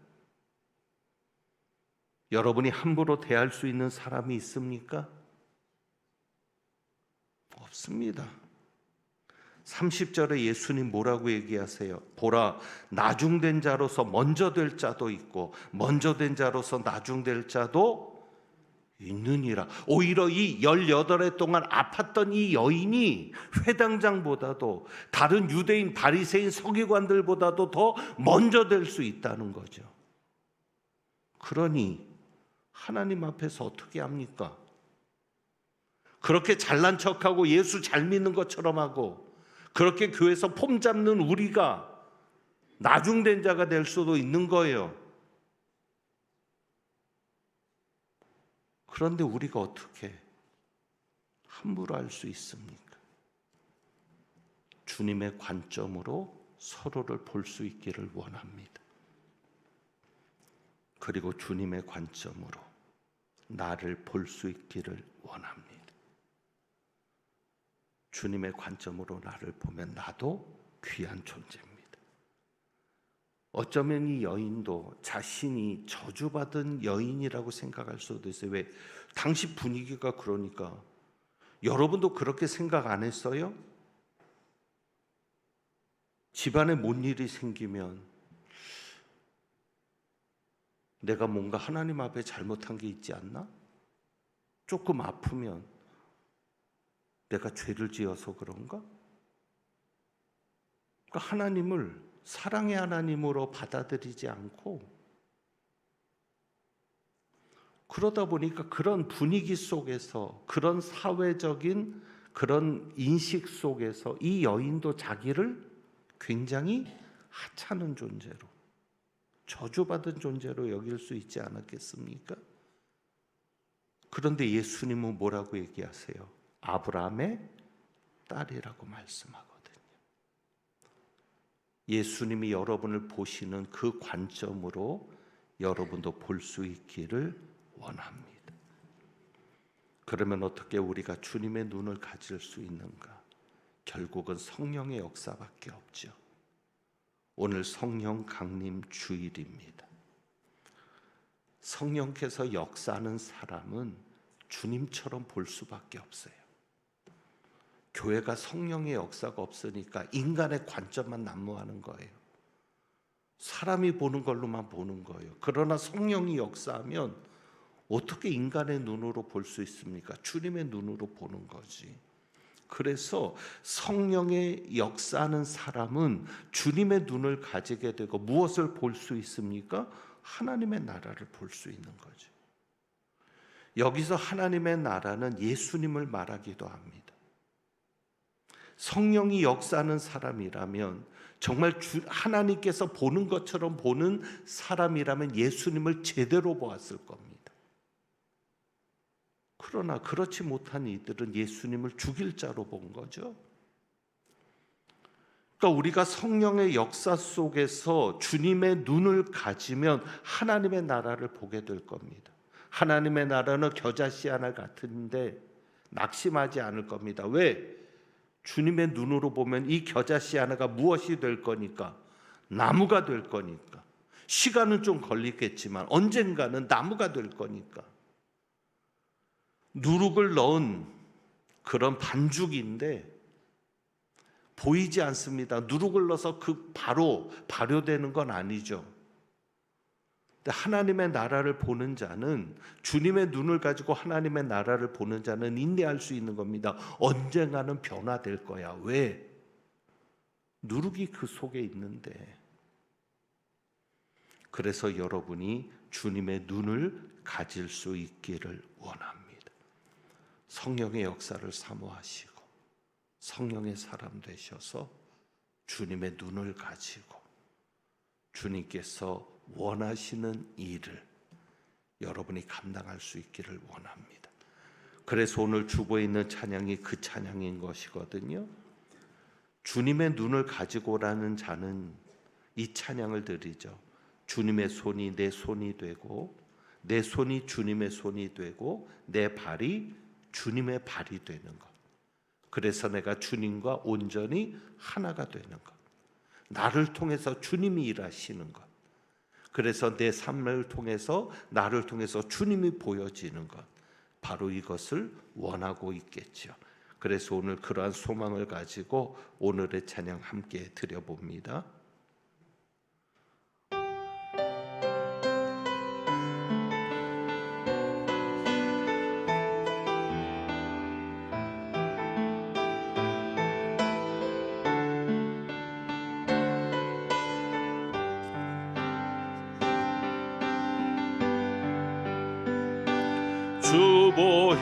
여러분이 함부로 대할 수 있는 사람이 있습니까? 없습니다. 30절에 예수님 뭐라고 얘기하세요? 보라, 나중된 자로서 먼저 될 자도 있고 먼저 된 자로서 나중될 자도 있느니라. 오히려 이 18해 동안 아팠던 이 여인이 회당장보다도 다른 유대인 바리새인 서기관들보다도 더 먼저 될 수 있다는 거죠. 그러니 하나님 앞에서 어떻게 합니까? 그렇게 잘난 척하고 예수 잘 믿는 것처럼 하고 그렇게 교회에서 폼 잡는 우리가 나중된 자가 될 수도 있는 거예요. 그런데 우리가 어떻게 함부로 할 수 있습니까? 주님의 관점으로 서로를 볼 수 있기를 원합니다. 그리고 주님의 관점으로 나를 볼 수 있기를 원합니다. 주님의 관점으로 나를 보면 나도 귀한 존재입니다. 어쩌면 이 여인도 자신이 저주받은 여인이라고 생각할 수도 있어요. 왜? 당시 분위기가 그러니까. 여러분도 그렇게 생각 안 했어요? 집안에 뭔 일이 생기면 내가 뭔가 하나님 앞에 잘못한 게 있지 않나? 조금 아프면 내가 죄를 지어서 그런가? 그러니까 하나님을 사랑의 하나님으로 받아들이지 않고, 그러다 보니까 그런 분위기 속에서, 그런 사회적인 그런 인식 속에서 이 여인도 자기를 굉장히 하찮은 존재로, 저주받은 존재로 여길 수 있지 않았겠습니까? 그런데 예수님은 뭐라고 얘기하세요? 아브라함의 딸이라고 말씀하거든요. 예수님이 여러분을 보시는 그 관점으로 여러분도 볼 수 있기를 원합니다. 그러면 어떻게 우리가 주님의 눈을 가질 수 있는가? 결국은 성령의 역사밖에 없죠. 오늘 성령 강림 주일입니다. 성령께서 역사하는 사람은 주님처럼 볼 수밖에 없어요. 교회가 성령의 역사가 없으니까 인간의 관점만 난무하는 거예요. 사람이 보는 걸로만 보는 거예요. 그러나 성령이 역사하면 어떻게 인간의 눈으로 볼 수 있습니까? 주님의 눈으로 보는 거지. 그래서 성령의 역사하는 사람은 주님의 눈을 가지게 되고 무엇을 볼 수 있습니까? 하나님의 나라를 볼 수 있는 거죠. 여기서 하나님의 나라는 예수님을 말하기도 합니다. 성령이 역사하는 사람이라면, 정말 하나님께서 보는 것처럼 보는 사람이라면 예수님을 제대로 보았을 겁니다. 그러나 그렇지 못한 이들은 예수님을 죽일 자로 본 거죠. 그러니까 우리가 성령의 역사 속에서 주님의 눈을 가지면 하나님의 나라를 보게 될 겁니다. 하나님의 나라는 겨자씨 하나 같은데 낙심하지 않을 겁니다. 왜? 주님의 눈으로 보면 이 겨자씨 하나가 무엇이 될 거니까? 나무가 될 거니까. 시간은 좀 걸리겠지만 언젠가는 나무가 될 거니까. 누룩을 넣은 그런 반죽인데 보이지 않습니다. 누룩을 넣어서 바로 발효되는 건 아니죠. 하나님의 나라를 보는 자는, 주님의 눈을 가지고 하나님의 나라를 보는 자는 인내할 수 있는 겁니다. 언젠가는 변화될 거야. 왜? 누룩이 그 속에 있는데. 그래서 여러분이 주님의 눈을 가질 수 있기를 원합니다. 성령의 역사를 사모하시고 성령의 사람 되셔서 주님의 눈을 가지고 주님께서 원하시는 일을 여러분이 감당할 수 있기를 원합니다. 그래서 오늘 주보에 있는 찬양이 그 찬양인 것이거든요. 주님의 눈을 가지고라는 자는 이 찬양을 드리죠. 주님의 손이 내 손이 되고 내 손이 주님의 손이 되고 내 발이 주님의 발이 되는 것. 그래서 내가 주님과 온전히 하나가 되는 것. 나를 통해서 주님이 일하시는 것. 그래서 내 삶을 통해서, 나를 통해서 주님이 보여지는 것, 바로 이것을 원하고 있겠죠. 그래서 오늘 그러한 소망을 가지고 오늘의 찬양 함께 드려봅니다.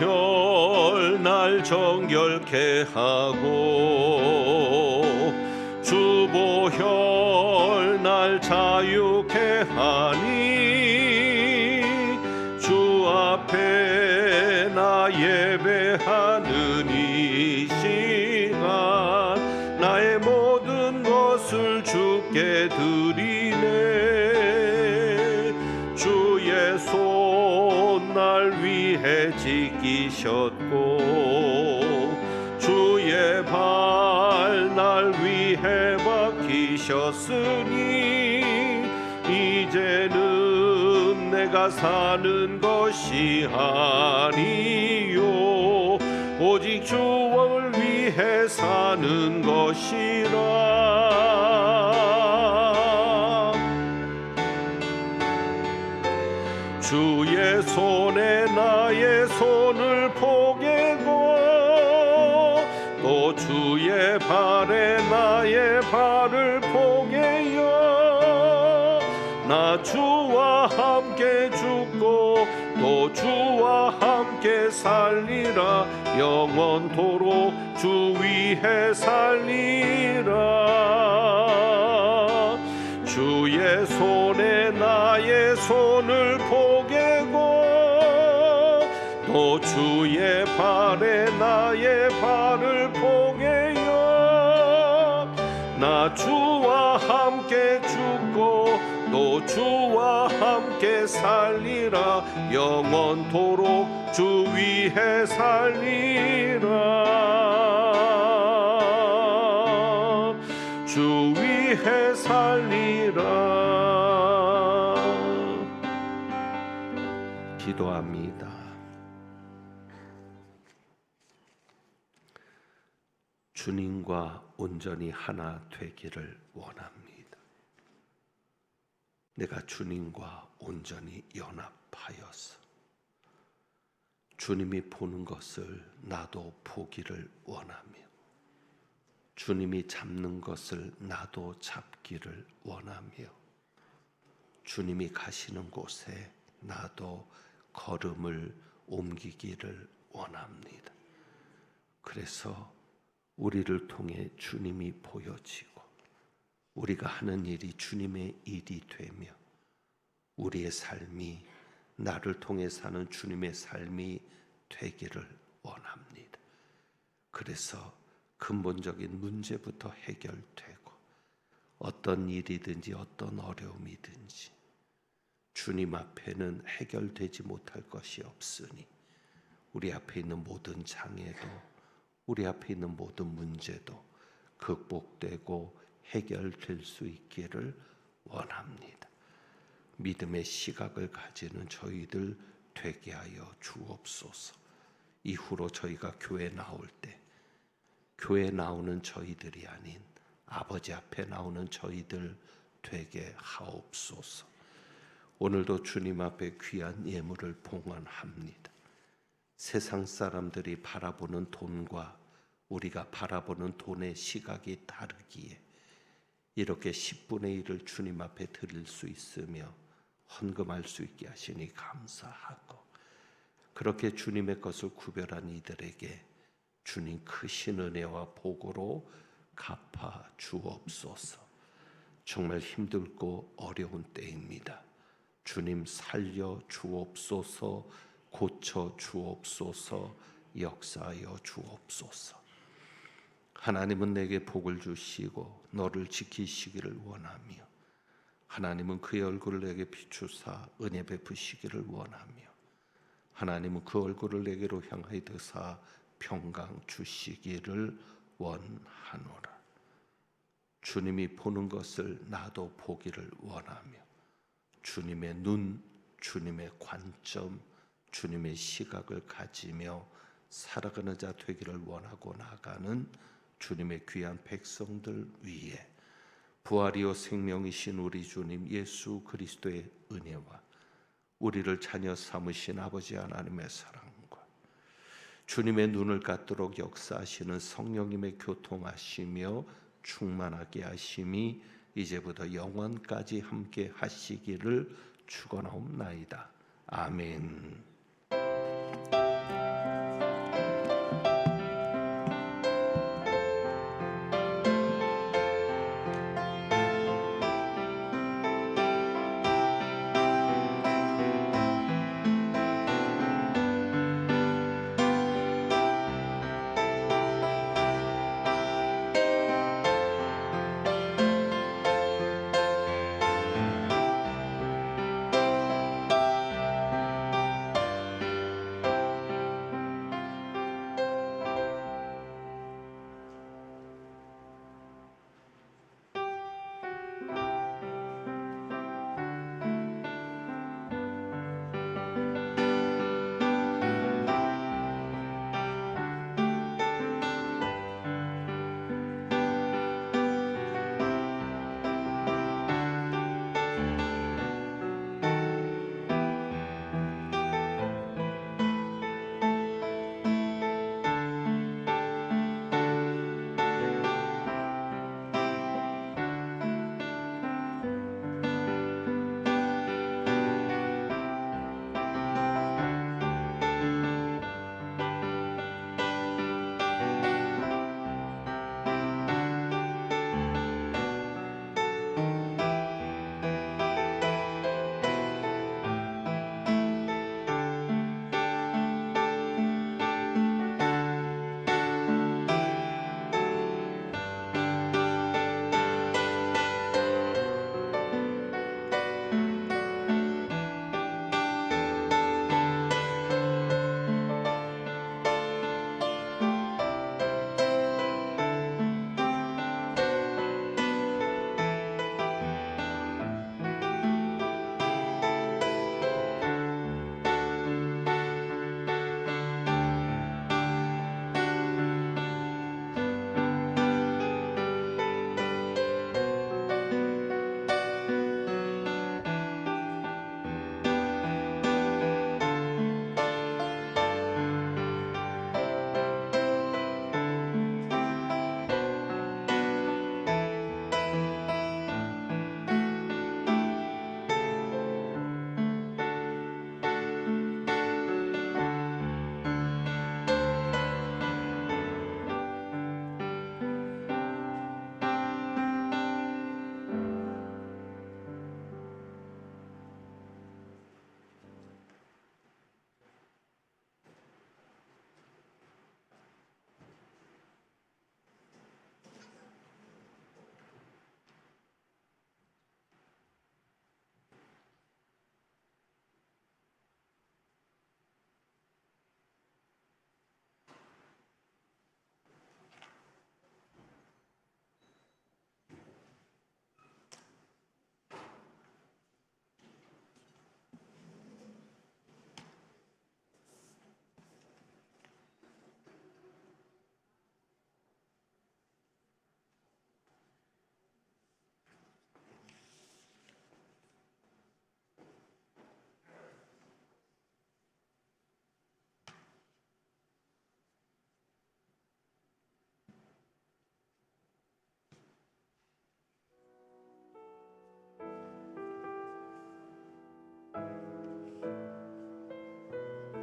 주보혈 날 정결케 하고 주보혈 날 자유케 하니 주 앞에 나 예배하는 이 시간 나의 모든 것을 주께 드리네. 주의 손 날 위해 지키셨고 주의 발 날 위해 되셨으니 이제는 내가 사는 것이 아니요 오직 주를 위해 사는 것이라. 주의 손에 나의 손을 포개고 또 주의 발에 나의 발을 포개어 나 주와 함께 죽고 또 주와 함께 살리라. 영원토록 주 위에 살리라. 주의 손에 나의 손을 포개고 또 주의 발에 나의 발을 포개어 나 주와 함께 죽고 또 주와 함께 살리라. 영원토록 주 위에 살리라. 주 위에 살리라. 기도합니다. 주님과 온전히 하나 되기를 원합니다. 내가 주님과 온전히 연합하여서 주님이 보는 것을 나도 보기를 원하며 주님이 잡는 것을 나도 잡기를 원하며 주님이 가시는 곳에 나도 걸음을 옮기기를 원합니다. 그래서 우리를 통해 주님이 보여지고 우리가 하는 일이 주님의 일이 되며 우리의 삶이 나를 통해 사는 주님의 삶이 되기를 원합니다. 그래서 근본적인 문제부터 해결되고 어떤 일이든지 어떤 어려움이든지 주님 앞에는 해결되지 못할 것이 없으니 우리 앞에 있는 모든 장애도 우리 앞에 있는 모든 문제도 극복되고 해결될 수 있기를 원합니다. 믿음의 시각을 가지는 저희들 되게 하여 주옵소서. 이후로 저희가 교회 나올 때 교회 나오는 저희들이 아닌 아버지 앞에 나오는 저희들 되게 하옵소서. 오늘도 주님 앞에 귀한 예물을 봉헌합니다. 세상 사람들이 바라보는 돈과 우리가 바라보는 돈의 시각이 다르기에 이렇게 10분의 1을 주님 앞에 드릴 수 있으며 헌금할 수 있게 하시니 감사하고 그렇게 주님의 것을 구별한 이들에게 주님 크신 은혜와 복으로 갚아 주옵소서. 정말 힘들고 어려운 때입니다. 주님 살려 주옵소서. 고쳐 주옵소서. 역사하여 주옵소서. 하나님은 내게 복을 주시고 너를 지키시기를 원하며 하나님은 그의 얼굴을 내게 비추사 은혜 베푸시기를 원하며 하나님은 그 얼굴을 내게로 향하여 드사 평강 주시기를 원하노라. 주님이 보는 것을 나도 보기를 원하며 주님의 눈, 주님의 관점, 주님의 시각을 가지며 살아가는 자 되기를 원하고 나가는 주님의 귀한 백성들 위에 부활이요 생명이신 우리 주님 예수 그리스도의 은혜와 우리를 자녀 삼으신 아버지 하나님의 사랑과 주님의 눈을 갖도록 역사하시는 성령님의 교통하시며 충만하게 하심이 이제부터 영원까지 함께 하시기를 축원하옵나이다. 아멘.